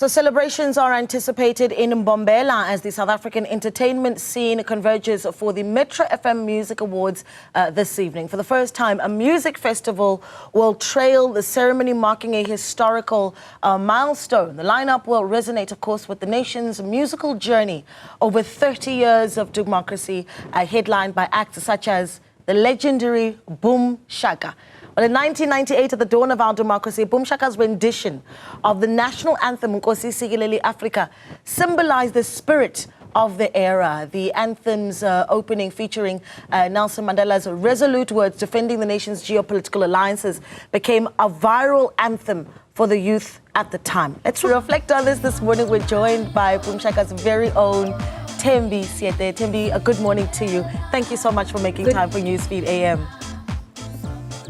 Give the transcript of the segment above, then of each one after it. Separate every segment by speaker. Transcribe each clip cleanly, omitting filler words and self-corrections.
Speaker 1: So celebrations are anticipated in Mbombela as the South African entertainment scene converges for the Metro FM Music Awards this evening. For the first time, a music festival will trail the ceremony, marking a historical milestone. The lineup will resonate, of course, with the nation's musical journey over 30 years of democracy, headlined by acts such as the legendary Boom Shaka. Well, in 1998, at the dawn of our democracy, Boom Shaka's rendition of the national anthem, Nkosi Sikelel, Africa, symbolized the spirit of the era. The anthem's opening, featuring Nelson Mandela's resolute words defending the nation's geopolitical alliances, became a viral anthem for the youth at the time. Let's reflect on this morning. We're joined by Boom Shaka's very own Thembi, Seete. Thembi, a good morning to you. Thank you so much for making time for Newsfeed AM.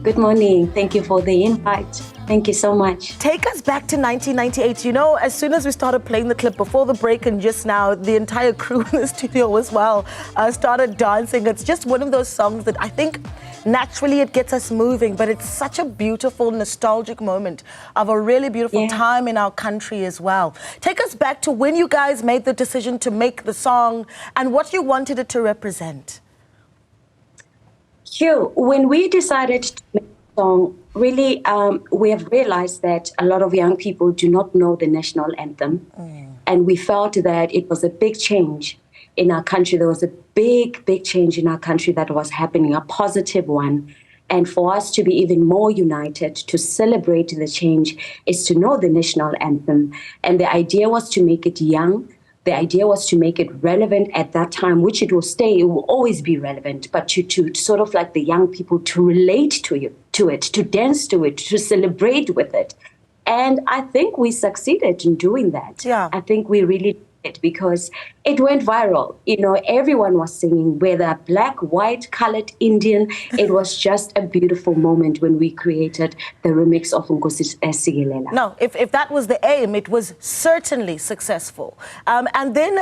Speaker 2: Good morning. Thank you for the invite. Thank you so much.
Speaker 1: Take us back to 1998. You know, as soon as we started playing the clip before the break and just now, the entire crew in the studio as well started dancing. It's just one of those songs that I think naturally it gets us moving, but it's such a beautiful, nostalgic moment of a really beautiful time in our country as well. Take us back to when you guys made the decision to make the song and what you wanted it to represent.
Speaker 2: Sure. When we decided to make the song, really, we have realized that a lot of young people do not know the national anthem. And we felt that it was a big change in our country. There was a big change in our country that was happening, a positive one. And for us to be even more united, to celebrate the change, is to know the national anthem. And the idea was to make it young. The idea was to make it relevant at that time, which it will stay, it will always be relevant, but to sort of like the young people to relate to it, to dance to it, to celebrate with it. And I think we succeeded in doing that.
Speaker 1: Yeah.
Speaker 2: I think we really did, because it went viral. You know, everyone was singing, whether black, white, colored, Indian. It was just a beautiful moment when we created the remix of Nkosi Sikelel.
Speaker 1: No, if that was the aim, it was certainly successful. And then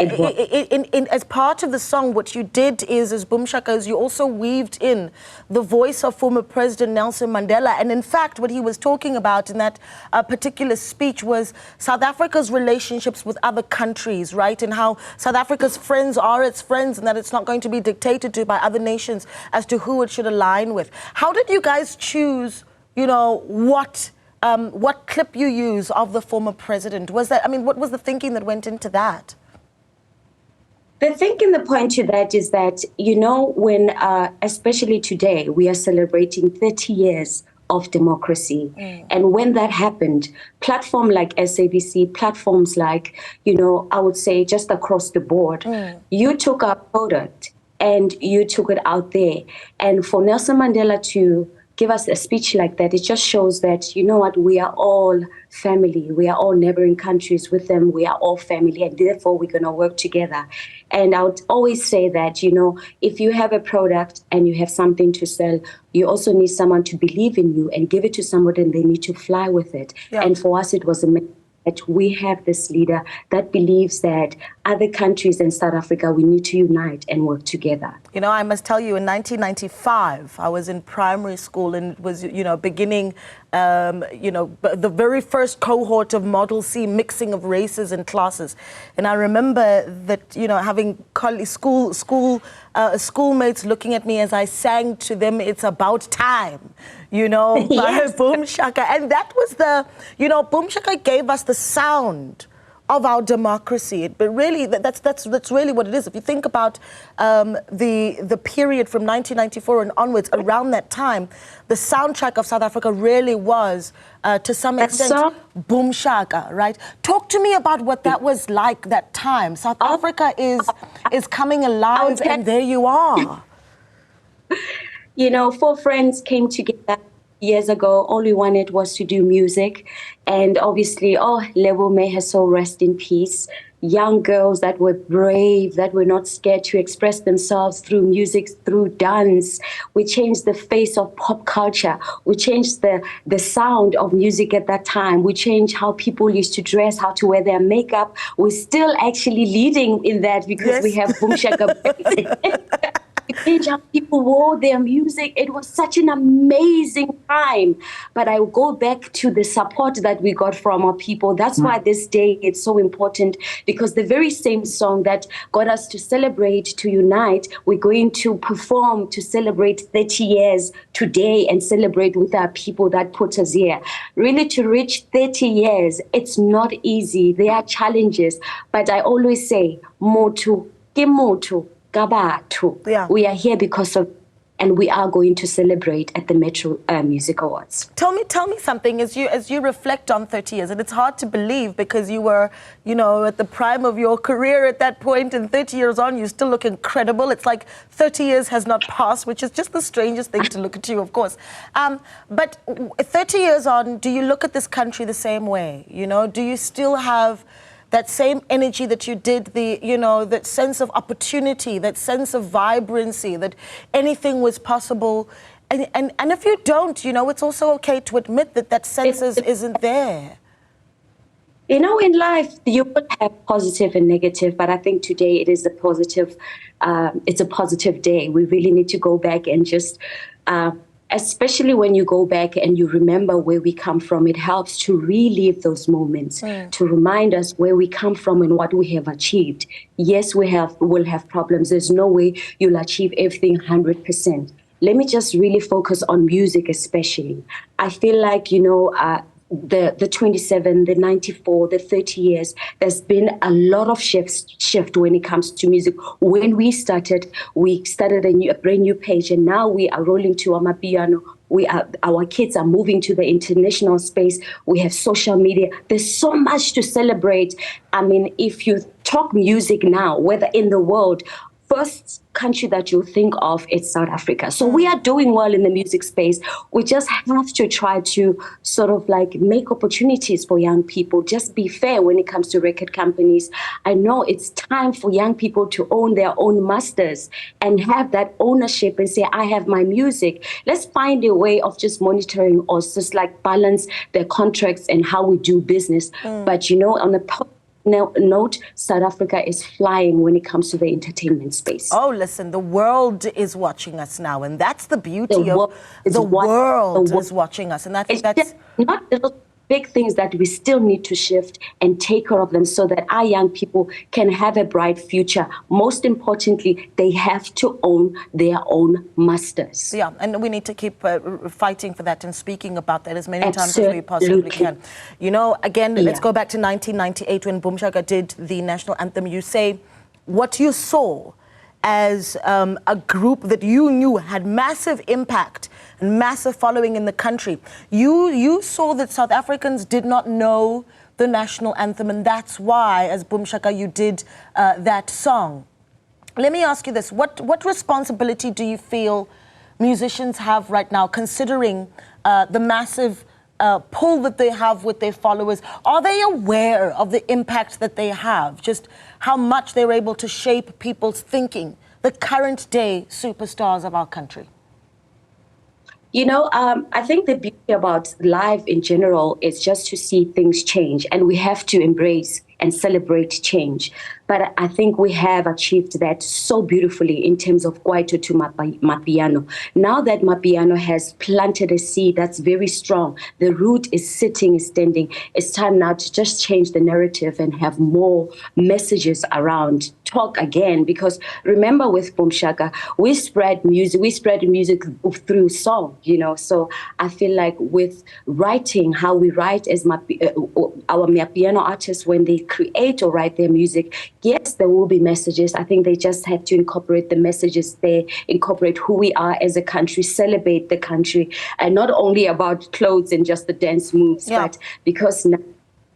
Speaker 1: as part of the song, what you did is, as Boom Shaka, is you also weaved in the voice of former President Nelson Mandela. And in fact, what he was talking about in that particular speech was South Africa's relationships with other countries, right? And how South Africa's friends are its friends, and that it's not going to be dictated to by other nations as to who it should align with. How did you guys choose, you know, what clip you use of the former president? Was that, I mean, what was the thinking that went into that?
Speaker 2: The thinking, the point to that is that, you know, when, especially today, we are celebrating 30 years of democracy. And when that happened, platforms like SABC, platforms like, you know, I would say just across the board, you took our product and you took it out there. And for Nelson Mandela to give us a speech like that, it just shows that, you know what, we are all family. We are all neighboring countries with them. We are all family, and therefore we're going to work together. And I would always say that, you know, if you have a product and you have something to sell, you also need someone to believe in you and give it to somebody, and they need to fly with it. Yeah. And for us, it was that we have this leader that believes that other countries in South Africa, we need to unite and work together.
Speaker 1: You know, I must tell you, in 1995, I was in primary school, and it was, you know, beginning, you know, the very first cohort of Model C, mixing of races and classes. And I remember that, you know, having schoolmates looking at me as I sang to them, "It's About Time," you know, by Boom Shaka. And that was the, you know, Boom Shaka gave us the sound of our democracy. But really, that's really what it is. If you think about the period from 1994 and onwards, around that time, the soundtrack of South Africa really was, to some extent, Boom Shaka, right? Talk to me about what that was like, that time. South Africa is coming alive, and there you are.
Speaker 2: You know, 4 friends came together years ago. All we wanted was to do music. And obviously, Lebo, may her soul rest in peace. Young girls that were brave, that were not scared to express themselves through music, through dance. We changed the face of pop culture. We changed the sound of music at that time. We changed how people used to dress, how to wear their makeup. We're still actually leading in that, because we have Boom Shaka. change how people wore their music. It was such an amazing time. But I will go back to the support that we got from our people. That's why this day is so important, because the very same song that got us to celebrate, to unite, we're going to perform to celebrate 30 years today and celebrate with our people that put us here. Really, to reach 30 years, it's not easy. There are challenges. But I always say, motu, ke motu, kabatu.
Speaker 1: Yeah.
Speaker 2: We are here because of, and we are going to celebrate at the Metro Music Awards.
Speaker 1: Tell me something as you reflect on 30 years, and it's hard to believe because you were, at the prime of your career at that point, and 30 years on, you still look incredible. It's like 30 years has not passed, which is just the strangest thing to look at you, of course. But 30 years on, do you look at this country the same way? Do you still have that same energy that you did, that sense of opportunity, that sense of vibrancy, that anything was possible? And if you don't, it's also okay to admit that sense isn't there.
Speaker 2: In life, you would have positive and negative, but I think today it is a positive, it's a positive day. We really need to go back and just, especially when you go back and you remember where we come from, it helps to relive those moments, to remind us where we come from and what we have achieved. Yes, we'll have problems. There's no way you'll achieve everything 100%. Let me just really focus on music especially. I feel like, the 27, the 94, the 30 years, there's been a lot of shift when it comes to music. When we started a brand new page, and now we are rolling to Amapiano. Our kids are moving to the international space. We have social media. There's so much to celebrate. I mean, if you talk music now, whether in the world, first country that you think of is South Africa. So we are doing well in the music space. We just have to try to sort of like make opportunities for young people. Just be fair when it comes to record companies. I know it's time for young people to own their own masters and have that ownership and say, I have my music. Let's find a way of just monitoring or just like balance their contracts and how we do business. But on a note, South Africa is flying when it comes to the entertainment space.
Speaker 1: Oh, listen, the world is watching us now, and that's the beauty of the world is watching us, and that's
Speaker 2: not little big things that we still need to shift and take care of them so that our young people can have a bright future. Most importantly, they have to own their own masters.
Speaker 1: Yeah, and we need to keep fighting for that and speaking about that as many times as we possibly can. Again, let's go back to 1998 when Boom Shaka did the national anthem. You say what you saw as a group that you knew had massive impact and massive following in the country. You saw that South Africans did not know the national anthem, and that's why, as Boom Shaka, you did that song. Let me ask you this. What responsibility do you feel musicians have right now, considering the massive pull that they have with their followers? Are they aware of the impact that they have, just how much they're able to shape people's thinking, the current day superstars of our country?
Speaker 2: I think the beauty about life in general is just to see things change, and we have to embrace and celebrate change. But I think we have achieved that so beautifully in terms of Kwaito to Mapiano. Now that Mapiano has planted a seed that's very strong, the root is standing, it's time now to just change the narrative and have more messages around. Talk again, because remember with Boom Shaka, we spread music through song, So I feel like with writing, how we write as our Mapiano artists, when they create or write their music, yes, there will be messages. I think they just have to incorporate the messages there, incorporate who we are as a country, celebrate the country, and not only about clothes and just the dance moves, but because now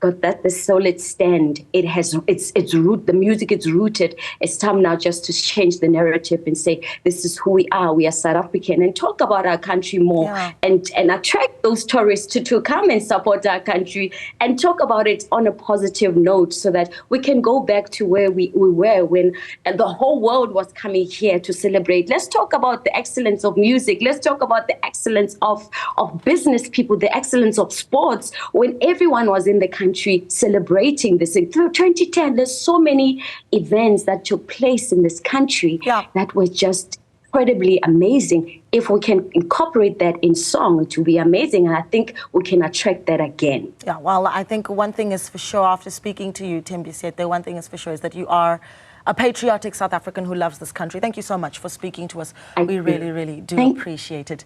Speaker 2: got that the solid stand, it has its root, the music is rooted. It's time now just to change the narrative and say, this is who we are South African, and talk about our country more, and attract those tourists to come and support our country and talk about it on a positive note, so that we can go back to where we were when the whole world was coming here to celebrate. Let's talk about the excellence of music. Let's talk about the excellence of business people, the excellence of sports, when everyone was in the country celebrating this. Through 2010, there's so many events that took place in this country that were just incredibly amazing. If we can incorporate that in song, it will be amazing. And I think we can attract that again.
Speaker 1: Yeah, well, I think one thing is for sure, after speaking to you, Thembi Seete, one thing is for sure is that you are a patriotic South African who loves this country. Thank you so much for speaking to us. We really, really do appreciate it.